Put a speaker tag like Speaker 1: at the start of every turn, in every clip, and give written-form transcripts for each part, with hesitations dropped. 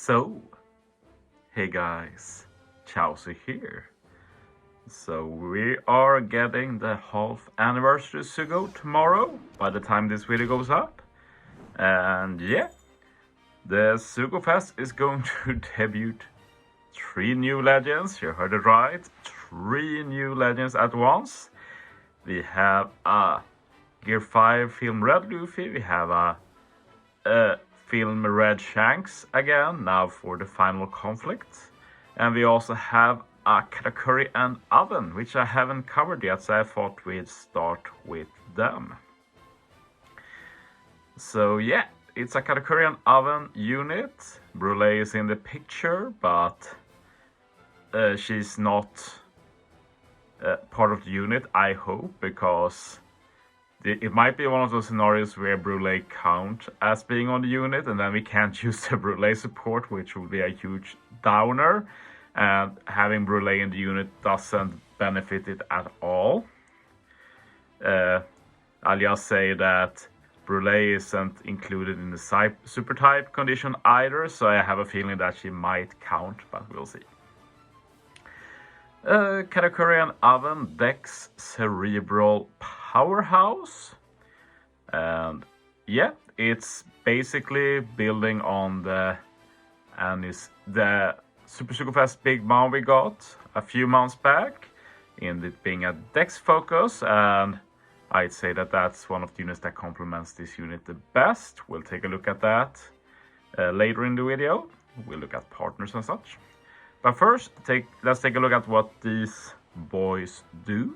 Speaker 1: So, hey guys, Chauzu here. So we are getting the half anniversary Sugo tomorrow by the time this video goes up. And yeah, the Sugo Fest is going to debut 3 new legends. You heard it right, 3 new legends at once. We have a Gear 5 Film Red Luffy, we have a Film Red Shanks again, now for the final conflict. And we also have a Katakuri and Oven, which I haven't covered yet, so I thought we'd start with them. So yeah, it's a Katakuri and Oven unit. Brule is in the picture, but she's not part of the unit, I hope, because it might be one of those scenarios where Brule count as being on the unit, and then we can't use the Brule support, which would be a huge downer. And having Brule in the unit doesn't benefit it at all. I'll just say that Brule isn't included in the super type condition either, so I have a feeling that she might count, but we'll see. Katakuri and Oven Dex Cerebral Powerhouse, and yeah, it's basically building on the Super Sugo Fest Big Mom we got a few months back, in it being a Dex focus, and I'd say that that's one of the units that complements this unit the best. We'll take a look at that later in the video. We'll look at partners and such. But first, let's take a look at what these boys do.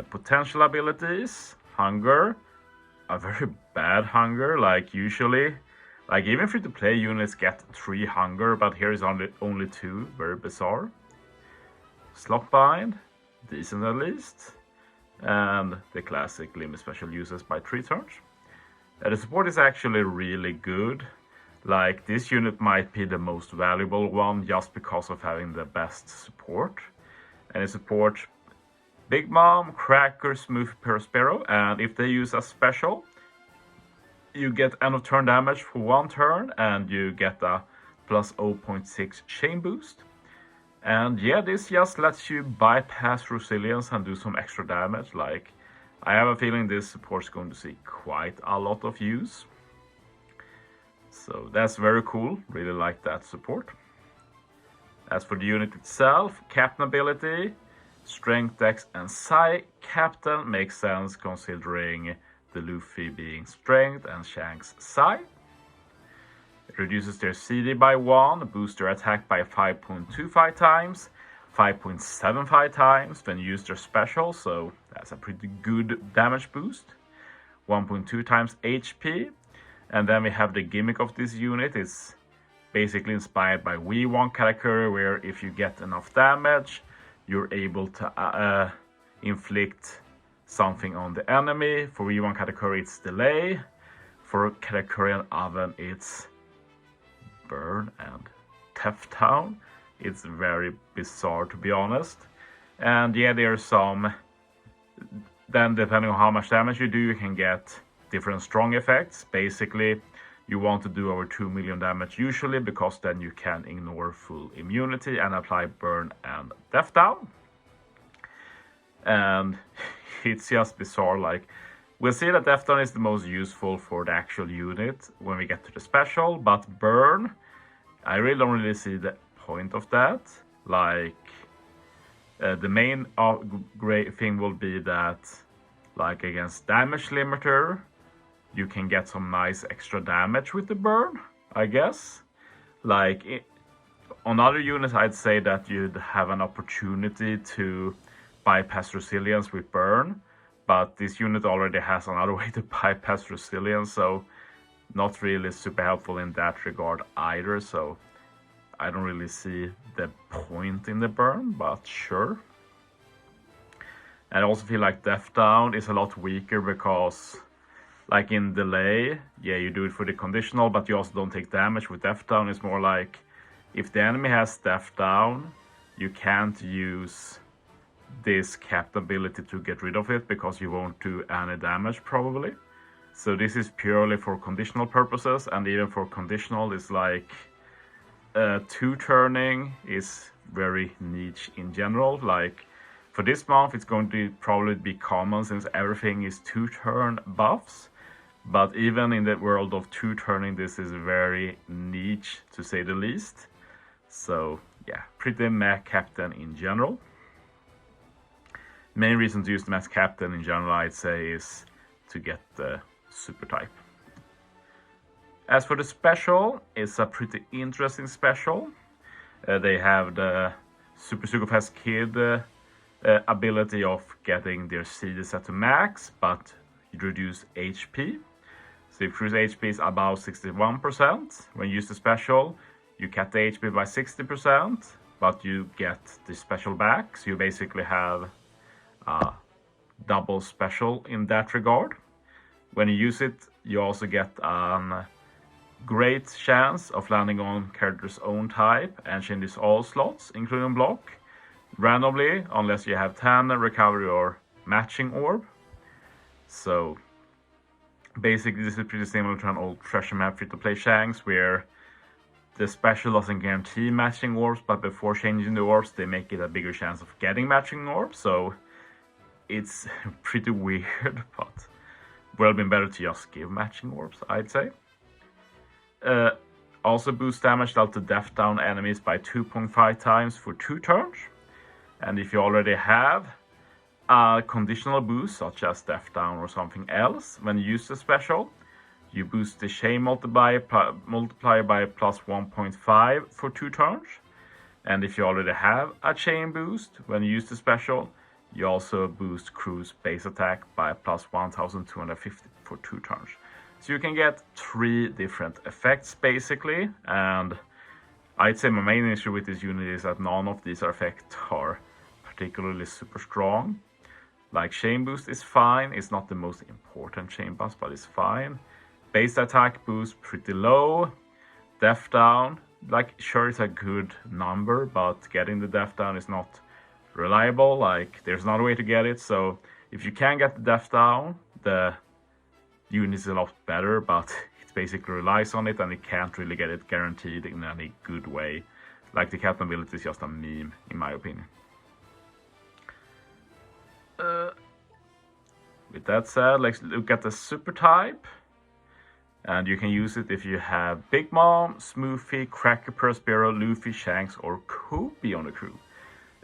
Speaker 1: Potential abilities, hunger, a very bad hunger, like usually. Like even free-to-play units get 3 hunger, but here is only 2, very bizarre. Slot bind, decent at least. And the classic limit special uses by 3 turns. The support is actually really good. Like, this unit might be the most valuable one just because of having the best support. And it supports Big Mom, Cracker, Smooth, Perospero, and if they use a special, you get end of turn damage for 1 turn, and you get a plus 0.6 chain boost. And yeah, this just lets you bypass resilience and do some extra damage. Like, I have a feeling this support is going to see quite a lot of use. So that's very cool, really like that support. As for the unit itself, Captain ability, Strength, Dex and Psi. Captain makes sense considering the Luffy being Strength and Shanks Psi. It reduces their CD by 1, boosts their attack by 5.25 times, 5.75 times when you use their special, so that's a pretty good damage boost. 1.2 times HP. And then we have the gimmick of this unit. It's basically inspired by V1 Katakuri, where if you get enough damage, you're able to inflict something on the enemy. For V1 Katakuri, it's delay. For Katakuri and Oven, it's burn and theft down. It's very bizarre, to be honest. And yeah, there's some. Then, depending on how much damage you do, you can get different strong effects. Basically, you want to do over 2 million damage usually, because then you can ignore full immunity and apply burn and death down. And it's just bizarre. Like, we'll see that death down is the most useful for the actual unit when we get to the special, but burn, I really don't really see the point of that. Like, the main great thing will be that, like, against damage limiter, you can get some nice extra damage with the burn, I guess. Like, on other units, I'd say that you'd have an opportunity to bypass resilience with burn, but this unit already has another way to bypass resilience, so not really super helpful in that regard either, so I don't really see the point in the burn, but sure. And I also feel like Death Down is a lot weaker because, like in delay, yeah, you do it for the conditional, but you also don't take damage. With Death Down, it's more like, if the enemy has Death Down, you can't use this capped ability to get rid of it because you won't do any damage probably. So this is purely for conditional purposes, and even for conditional, it's like two turning is very niche in general. Like for this month, it's going to probably be common since everything is two turn buffs. But even in the world of two turning, this is very niche to say the least. So yeah, pretty meh captain in general. Main reason to use them as captain in general, I'd say, is to get the super type. As for the special, it's a pretty interesting special. They have the Super Psychopath Kid ability of getting their CD set to max, but you reduce HP. So if cruise HP is about 61%, when you use the special, you cut the HP by 60%, but you get the special back. So you basically have a double special in that regard. When you use it, you also get a great chance of landing on character's own type and changes all slots, including block, randomly, unless you have 10 recovery or matching orb. So basically this is pretty similar to an old treasure map free-to-play Shanks, where the special doesn't guarantee matching orbs, but before changing the orbs they make it a bigger chance of getting matching orbs. So it's pretty weird, but would have been better to just give matching orbs, I'd say. Also boost damage dealt to death down enemies by 2.5 times for 2 turns. And if you already have a conditional boost, such as death down or something else, when you use the special, you boost the chain multiplier by plus 1.5 for 2 turns. And if you already have a chain boost, when you use the special, you also boost crew's base attack by plus 1250 for 2 turns. So you can get 3 different effects basically, and I'd say my main issue with this unit is that none of these effects are particularly super strong. Like chain boost is fine, it's not the most important chain boost, but it's fine. Base attack boost pretty low. Death down, like sure it's a good number, but getting the death down is not reliable. Like there's another way to get it, so if you can get the death down, the unit is a lot better, but it basically relies on it and it can't really get it guaranteed in any good way. Like the captain ability is just a meme in my opinion. With that said, let's look at the super type. And you can use it if you have Big Mom, Smoothie, Cracker, Prospero, Luffy, Shanks, or Kobe on the crew.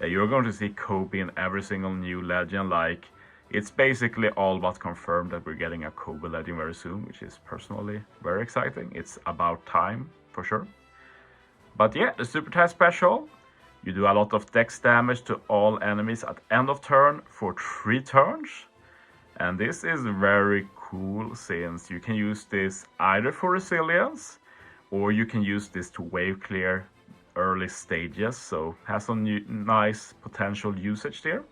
Speaker 1: You're going to see Kobe in every single new legend. Like, it's basically all but confirmed that we're getting a Kobe legend very soon, which is personally very exciting. It's about time, for sure. But yeah, the super type special. You do a lot of dex damage to all enemies at end of turn for 3 turns. And this is very cool since you can use this either for resilience or you can use this to wave clear early stages. So has some nice potential usage there.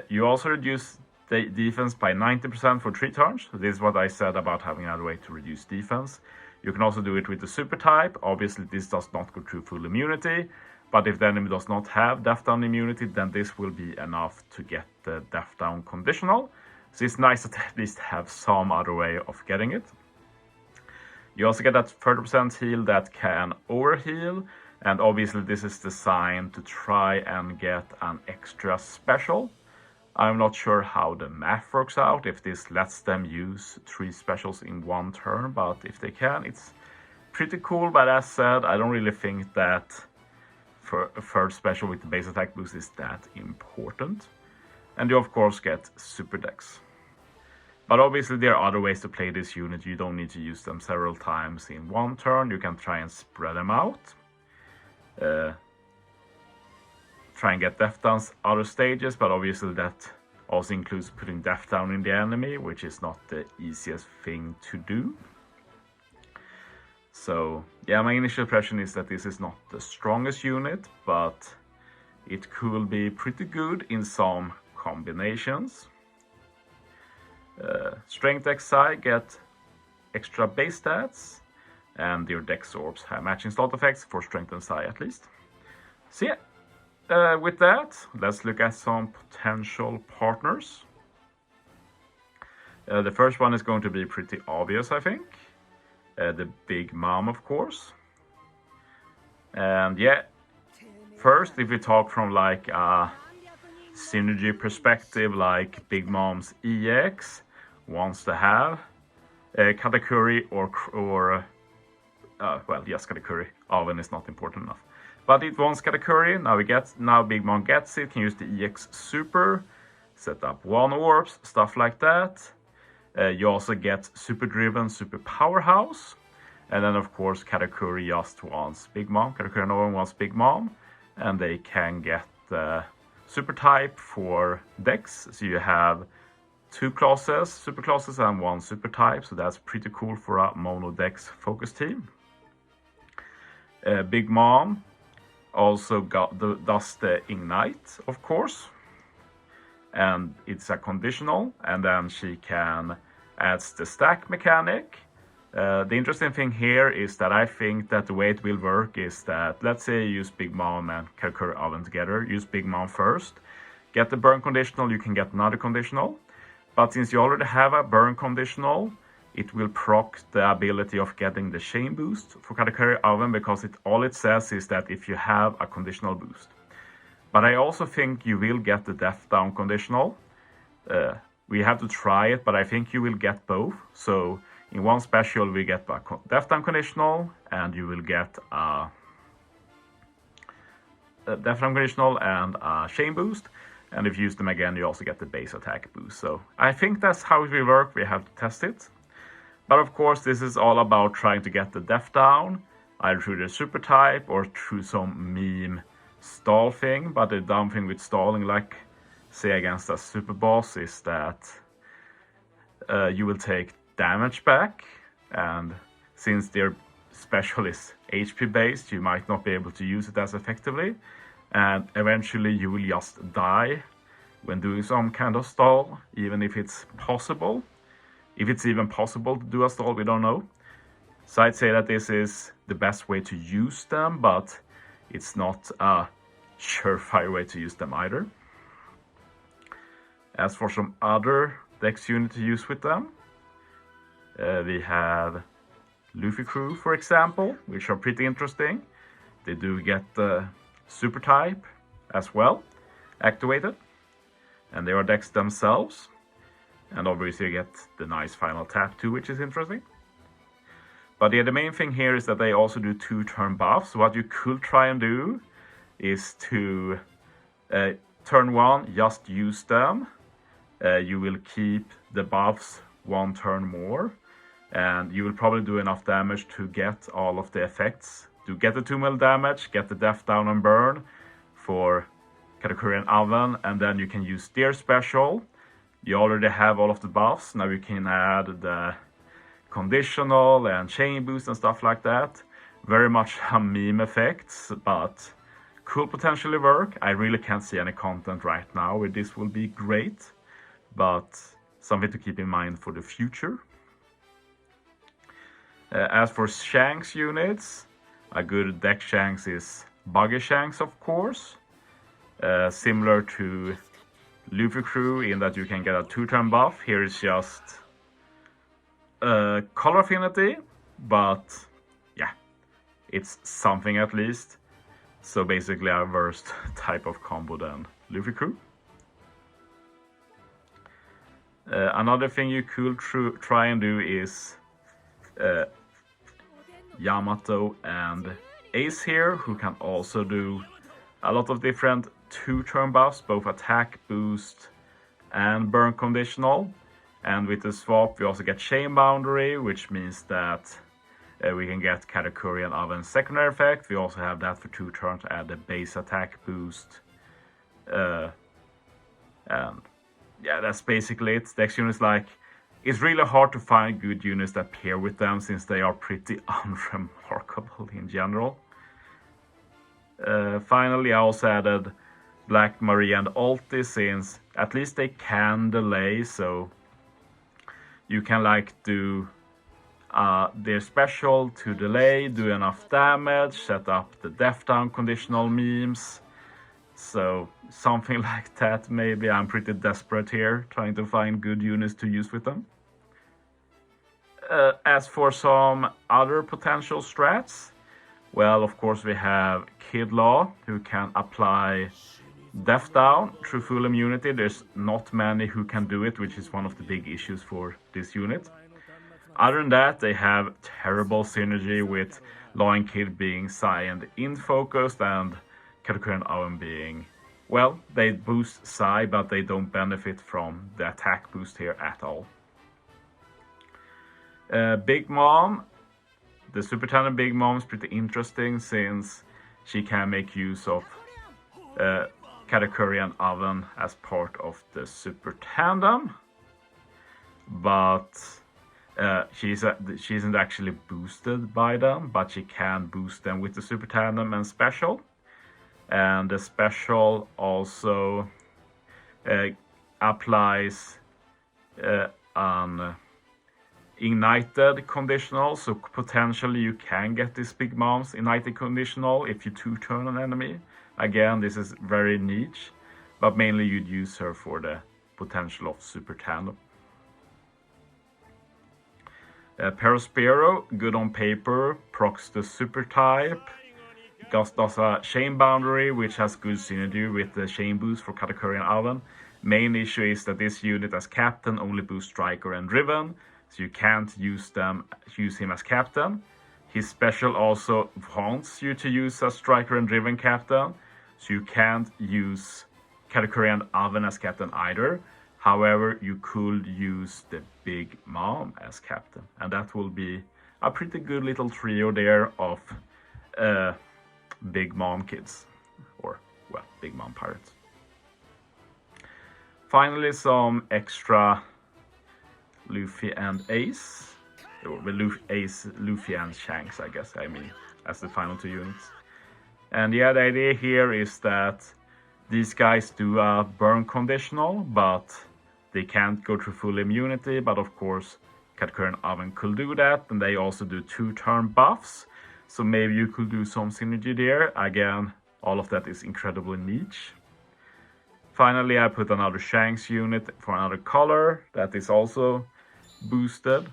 Speaker 1: You also reduce the defense by 90% for 3 turns. So this is what I said about having another way to reduce defense. You can also do it with the super type. Obviously this does not go through full immunity. But if the enemy does not have death down immunity, then this will be enough to get the death down conditional. So it's nice to at least have some other way of getting it. You also get that 30% heal that can overheal. And obviously this is designed to try and get an extra special. I'm not sure how the math works out, if this lets them use 3 specials in 1 turn. But if they can, it's pretty cool. But as said, I don't really think that for a third special with the base attack boost is that important. And you of course get super dex. But obviously there are other ways to play this unit. You don't need to use them several times in 1 turn. You can try and spread them out. Try and get death downs other stages, but obviously that also includes putting death down in the enemy, which is not the easiest thing to do. So yeah, my initial impression is that this is not the strongest unit, but it could be pretty good in some combinations. Strength XI get extra base stats, and your dex orbs have matching slot effects for strength and psi at least. So yeah, with that, let's look at some potential partners. The first one is going to be pretty obvious, I think. The Big Mom, of course. And yeah, first, if we talk from like a synergy perspective, like Big Mom's EX wants to have Katakuri or well, yes, Katakuri. Oven is not important enough. But it wants Katakuri. Now Big Mom gets it. Can use the EX Super, set up 1 orbs, stuff like that. You also get Super Driven, Super Powerhouse. And then of course Katakuri just wants Big Mom. Katakuri and Oven wants Big Mom. And they can get Super Type for Dex. So you have 2 classes, Super classes, and 1 Super Type. So that's pretty cool for a mono Dex focus team. Big Mom also does the Ignite, of course, and it's a conditional, and then she can add the stack mechanic. The interesting thing here is that I think that the way it will work is that, let's say you use Big Mom and Katakuri Oven together, use Big Mom first, get the burn conditional, you can get another conditional, but since you already have a burn conditional, it will proc the ability of getting the chain boost for Katakuri Oven, because all it says is that if you have a conditional boost. But I also think you will get the death down conditional. We have to try it, but I think you will get both. So in one special we get a death down conditional, and you will get a death down conditional and a chain boost. And if you use them again, you also get the base attack boost. So I think that's how it will work. We have to test it. But of course, this is all about trying to get the death down, either through the super type or through some meme stall thing. But the dumb thing with stalling, like say against a super boss, is that you will take damage back, and since their special is HP based, you might not be able to use it as effectively, and eventually you will just die when doing some kind of stall, even if it's possible. If it's even possible to do a stall, we don't know. So I'd say that this is the best way to use them, but it's not a surefire way to use them either. As for some other Dex unit to use with them, we have Luffy Crew, for example, which are pretty interesting. They do get the super type as well activated, and they are Dex themselves. And obviously you get the nice final tap too, which is interesting. But yeah, the main thing here is that they also do 2-turn buffs. So what you could try and do is to turn 1, just use them. You will keep the buffs 1 turn more, and you will probably do enough damage to get all of the effects. To get the 2 mil damage, get the death down and burn for Katakuri and Oven, and then you can use their special. You already have all of the buffs. Now you can add the conditional and chain boost and stuff like that. Very much a meme effects, but could potentially work. I really can't see any content right now where this will be great, but something to keep in mind for the future. As for Shanks units, a good deck Shanks is Buggy Shanks, of course. Similar to Luffy Crew in that you can get a 2-turn buff. Here is just color affinity, but yeah, it's something at least. So basically a worse type of combo than Luffy Crew. Another thing you could try and do is Yamato and Ace here, who can also do a lot of different 2-turn buffs, both attack, boost, and burn conditional. And with the swap, we also get chain boundary, which means that we can get Katakuri and Oven secondary effect. We also have that for 2 turns to add the base attack boost. And yeah, that's basically it. Dex units, like, it's really hard to find good units that pair with them, since they are pretty unremarkable in general. Finally, I also added Black Maria and Ulti, since at least they can delay, so you can like do their special to delay, do enough damage, set up the death down conditional memes. So something like that maybe. I'm pretty desperate here, trying to find good units to use with them. As for some other potential strats, Well, of course, we have Kid Law, who can apply Death Down through full immunity. There's not many who can do it, which is one of the big issues for this unit. Other than that, they have terrible synergy with Law and Kid being Psy and Int focused, and Katakuri Oven being, well, they boost Psy, but they don't benefit from the attack boost here at all. Big Mom, the Super Tandem Big Mom is pretty interesting since she can make use of Katakuri Oven as part of the Super Tandem, but she isn't actually boosted by them, but she can boost them with the Super Tandem and Special. And the Special also applies an ignited conditional, so potentially you can get this Big Mom's ignited conditional if you 2-turn an enemy. Again, this is very niche, but mainly you'd use her for the potential of Super Tandem. Perospero, good on paper, procs the super type, does a chain boundary which has good synergy with the chain boost for Katakuri Oven. Main issue is that this unit as captain only boosts Striker and Driven, so you can't use him as captain. His special also wants you to use a Striker and Driven captain, so you can't use Katakuri Oven as captain either. However, you could use the Big Mom as captain, and that will be a pretty good little trio there of Big Mom kids, or, well, Big Mom pirates. Finally, some extra Luffy and Ace, or Ace, Luffy and Shanks, I guess, as the final 2 units. And yeah, the idea here is that these guys do a burn conditional, but they can't go through full immunity, but of course Katakuri Oven could do that, and they also do 2-turn buffs, so maybe you could do some synergy there. Again, all of that is incredibly niche. Finally, I put another Shanks unit for another color that is also boosted,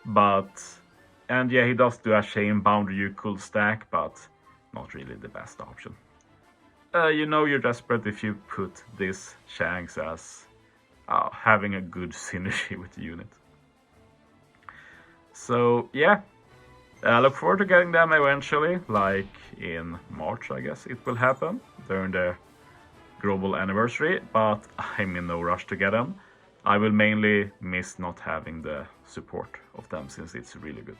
Speaker 1: and yeah, he does do a chain boundary you could stack, but not really the best option. You know you're desperate if you put this Shanks as having a good synergy with the unit. So yeah, I look forward to getting them eventually, like in March, I guess it will happen during the global anniversary, but I'm in no rush to get them. I will mainly miss not having the support of them since it's really good.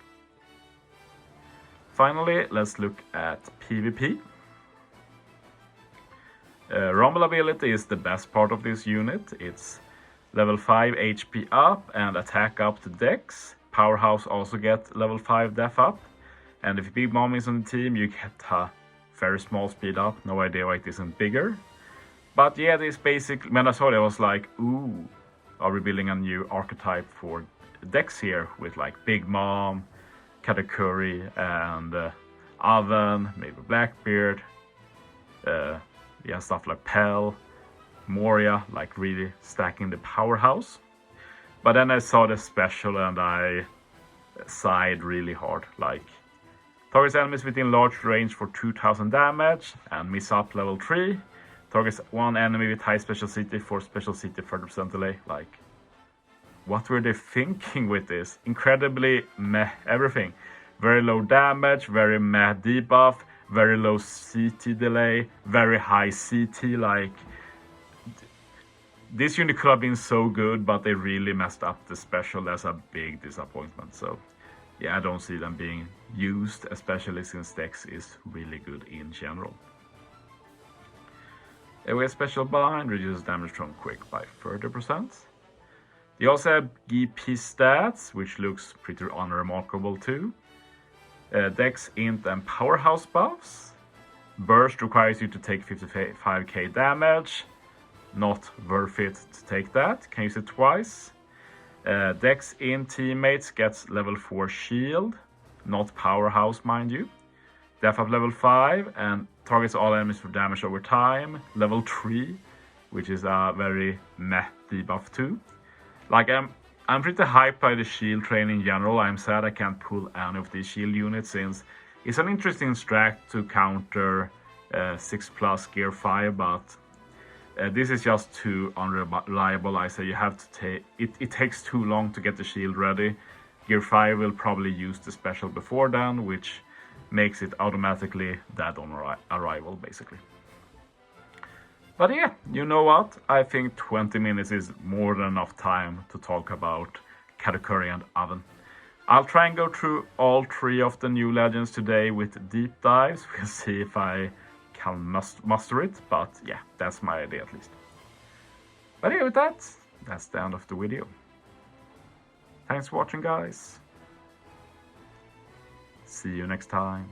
Speaker 1: Finally, let's look at PvP. Rumble ability is the best part of this unit. It's level 5 HP up and attack up to Dex. Powerhouse also get level 5 def up. And if Big Mom is on the team, you get a very small speed up. No idea why it isn't bigger. But yeah, this basically, when I saw it, I was like, ooh, are we building a new archetype for Dex here with like Big Mom, Katakuri, and Oven, maybe Blackbeard, yeah, stuff like Pell, Moria, like really stacking the powerhouse. But then I saw the special and I sighed really hard, like targets enemies within large range for 2000 damage and miss up level 3. Targets one enemy with high special CT for special CT 30% delay. Like, what were they thinking with this? Incredibly meh everything. Very low damage, very meh debuff, very low CT delay, very high CT. Like, this unit could have been so good, but they really messed up the special. That's a big disappointment. So yeah, I don't see them being used, especially since Dex is really good in general. Away special bind reduces damage from quick by 30%. They also have GP stats, which looks pretty unremarkable too. Dex, Int, and Powerhouse buffs. Burst requires you to take 55k damage. Not worth it to take that. Can use it twice. Dex, Int teammates gets level 4 shield. Not Powerhouse, mind you. Def up level 5 and targets all enemies for damage over time. Level 3, which is a very meh debuff too. Like, I'm pretty hyped by the shield train in general. I'm sad I can't pull any of these shield units since It's an interesting strat to counter 6+ Gear 5, but this is just too unreliable. I say you have to take it takes too long to get the shield ready. Gear 5 will probably use the special before then, which makes it automatically dead on arrival, basically. But yeah, you know what? I think 20 minutes is more than enough time to talk about Katakuri and Oven. I'll try and go through all 3 of the new legends today with deep dives. We'll see if I can muster it, but yeah, that's my idea at least. But yeah, with that, that's the end of the video. Thanks for watching, guys. See you next time.